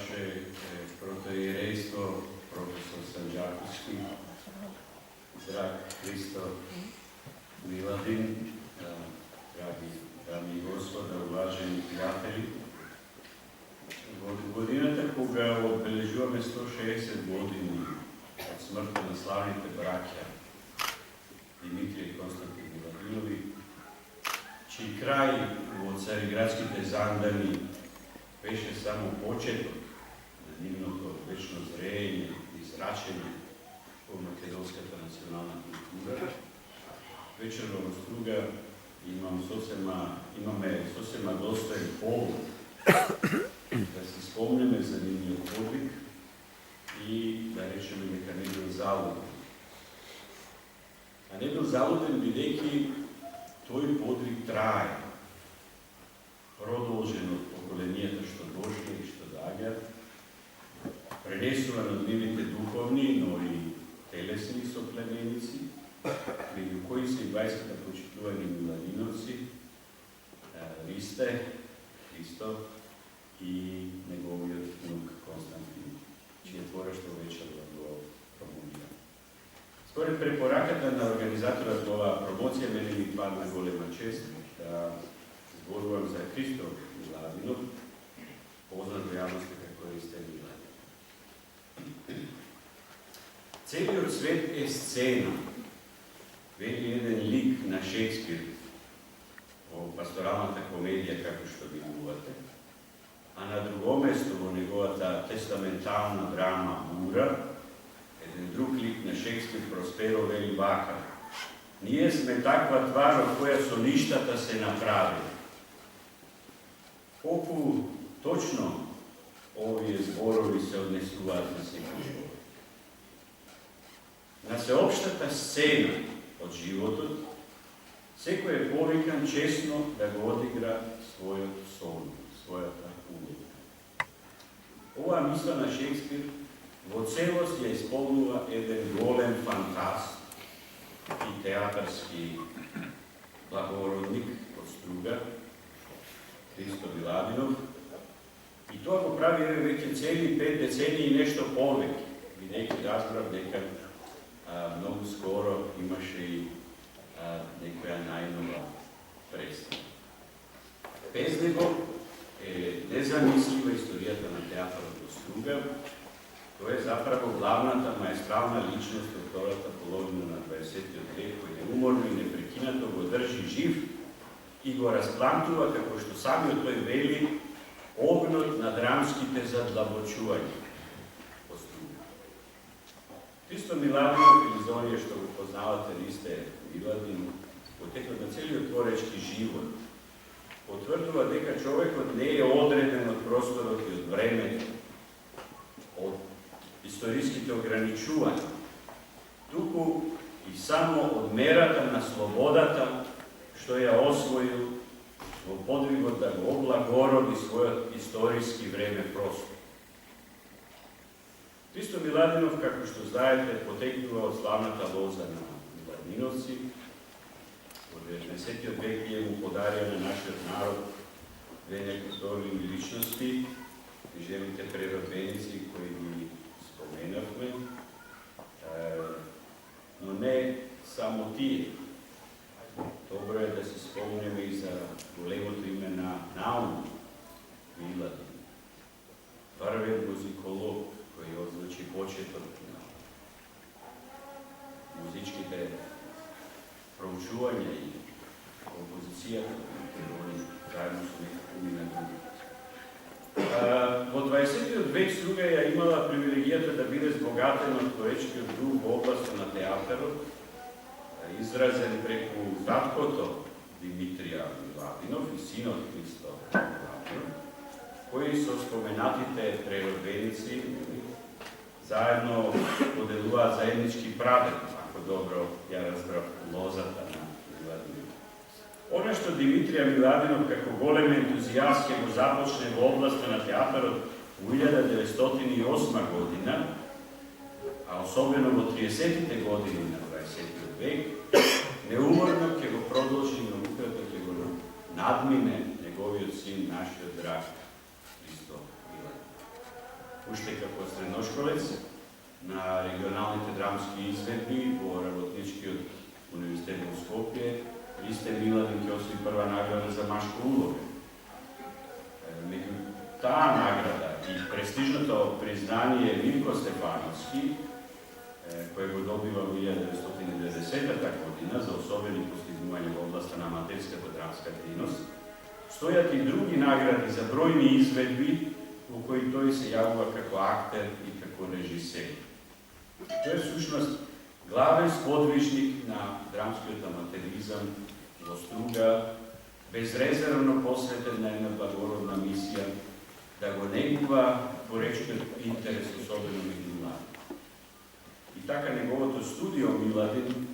vaše protoijerejstvo, profesor Sanđakovski, drag Hristo Miladin, dragi gospoda, uvaženi prijatelji. Годината кога одбележуваме 160 години од смртта на славните браќа Димитрија и Константин Миладинови, чиј крај во цариградските зандани беше само почеток на нивното вечно зрење и зрачење во македонската национална култура. Вечерва во Струга имаме сосема достоен повод да се спомнеме за нивниот подвиг и да речеме дека не бил залуден. А не бил залуден бидејќи тој подвиг трае, продолжен од поколенијата што дошли и што доаѓаат, пренесуван од нивните духовни, но и телесни соплеменици, меѓу кои се и 20 почитувани миладиновци, Ристе, Христо и неговиот внук Константин, чија творештво вечерва го промовира. Според препораката на организаторот во оваа промоција, мене ми падна голема чест да зборувам за Христо Миладинов, познат во јавноста како Ристе Миладин. Целиот свет е сцена, вели еден лик на Шекспир во пасторалната комедија како што видувате, а на друго место во неговата тестаментална драма Бура, еден друг лик на Шекспир, Просперо, вели вака: ние сме таква твар од која со ништата се направи. Колку точно овие зборови се однесуваат на секој човек. На сеопштата сцена од животот, секој е повикан честно да го одигра својот сон, својата улога. Оваа мисла на Шекспир во целост ја исполнува еден голем фантаст и театарски благородник од Струга, Христо Миладинов, и тоа го прави веќе цели 5 децении и нешто повеќе, бидејќи разбрав дека многу скоро имаше и некоја најнова представа. Без него е незамислива историјата на театарот во Струга. Тоа е заправо главната маестрална личност од втората половина на 20 век, кој неуморно и непрекинато го држи жив и го расплантува, како што самиот тој вели, огнот на драмските задлабочувања во Струга. Христо Миладинов, или за оние што го познавате, Ристе Миладин, во текот на целиот творечки живот, потврдува дека човекот не е одреден од просторот и од времето, од историските ограничувања, туку и само од мерата на слободата што ја освоил во подвигот да го облагороди својот историски време простор. Христо Миладинов, како што знаете, потекнува од славната лоза на Миладиновци. Во 19 век е му подарија на нашиот народ две некоторни личности, книжевните преродбеници кои ги споменавме, но не само тие. Добро е да се спомнеме и за големото име на Наум Миладин, првиот музиколог кој означи почетот на музичките проучувања и композицијата, кој заедно со некакви на други. Во 20 век Струга ја имала привилегијата да биде збогатен од творечкиот дух во областа на театарот, изразен преку таткото Димитрија Миладинов и синот Христо Миладинов, кои со споменатите преродбеници заедно поделуваат заеднички прадед, ако добро ја разбрав лозата на Миладинов. Оно што Димитрија Миладинов како голем ентузијаст ќе го започне во областа на театарот во 1908 година, а особено во 30-тите години на 20 век, неуморно ќе го продолжи и науката ќе го надмине неговиот син, нашиот драг Христо Миладинов. уште како средношколец на регионалните драмски изvedби во Работничкиот универзитет во Скопје. Ристен Миладин ќе освои прва награда за машка улога. Меѓу таа награда и престижното признание Милко Стефановски, кој го добива во 1990 година за особени постигнувања во областа на аматерската драмска дейност, стојат и други награди за бројни изведби во кои тој се јавува како актер и како режисер. Тој е всушност главен сподвижник на драмскиот аматеризам во Струга, безрезервно посветен на една благородна мисија да го негува творечкиот интерес, особено меѓу млади. И така неговото студио Миладин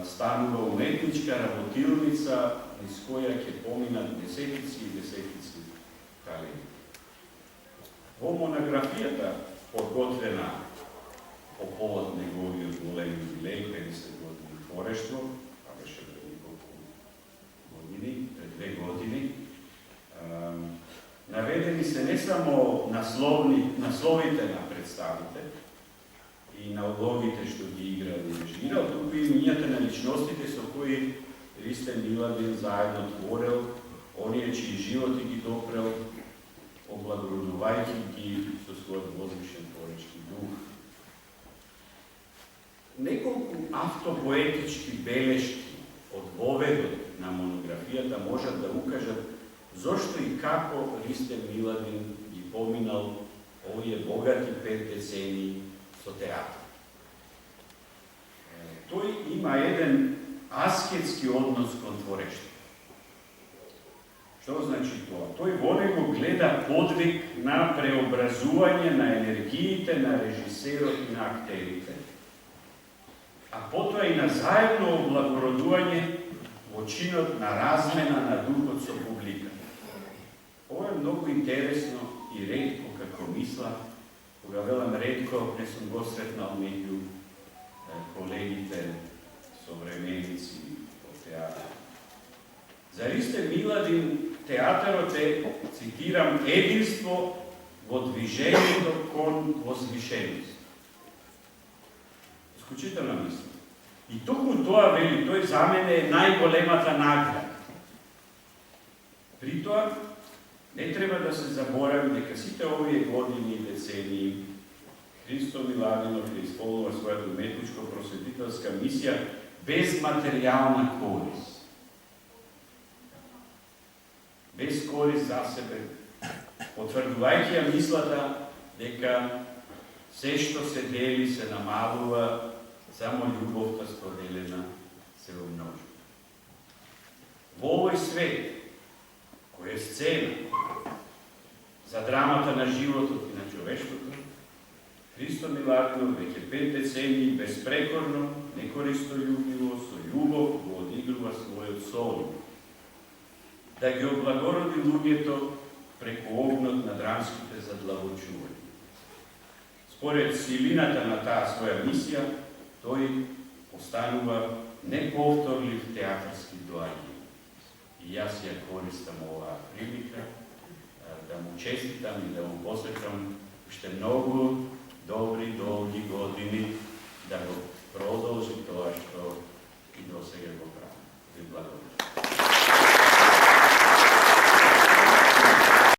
станува уметничка работилница низ која ќе поминат десетици и десетици таленти. Во монографијата, подготвена по повод неговиот голем юбилеј, 50 години творештво, а беше пред неколку години, пред 2 години, наведени се не само насловите на представите и на улогите што ги играл и режирал, туку и имињата на личностите со кои Ристен Миладин заедно творел, оние чии животи ги допрел, облагородувајќи ги со својот возвишен творечки дух. Неколку автопоетички белешки од воведот на монографијата можат да укажат зошто и како Ристен Миладин ги поминал овие богати 5 децении со театар. Тој има еден аскетски однос кон творештво. Што значи тоа? Тој во него гледа подвиг на преобразување на енергиите на режисерот и на актерите, а потоа и на заедно облагородување во чинот на размена на духот со публика. Ова е многу интересно и ретко како мисла. Кога велам ретко, не сум го сретнал меѓу колегите современици во театар. За Ристен Миладин театарот е, цитирам, единство во движењето кон возвишеност. Исклучителна мисла. И токму тоа, вели тој, за мене е најголемата награда. При тоа, не треба да се заборави дека сите овие години и децении Христо Миладинов ја исполнува својата уметничко-просветителска мисија без материјална корис. Без корис за себе, потврдувајќи ја мислата дека се што се дели се намалува, само љубовта споделена се умножува. Во овој свет, кој е сцена за драмата на животот и на човештвото, Христо Миладинов веќе 5 децении безпрекорно, некористољубиво, со љубов го одигрува својот сон, да ги облагороди луѓето преку огнот на драмските задлавочувања. Според силината на таа своја мисија, тој останува неповторлив театарски доаѓај. И јас ја користам оваа прилика да му честитам и да му посветам уште многу добри, долги години да го продолжи тоа што и досега го прави. Ви благодарам.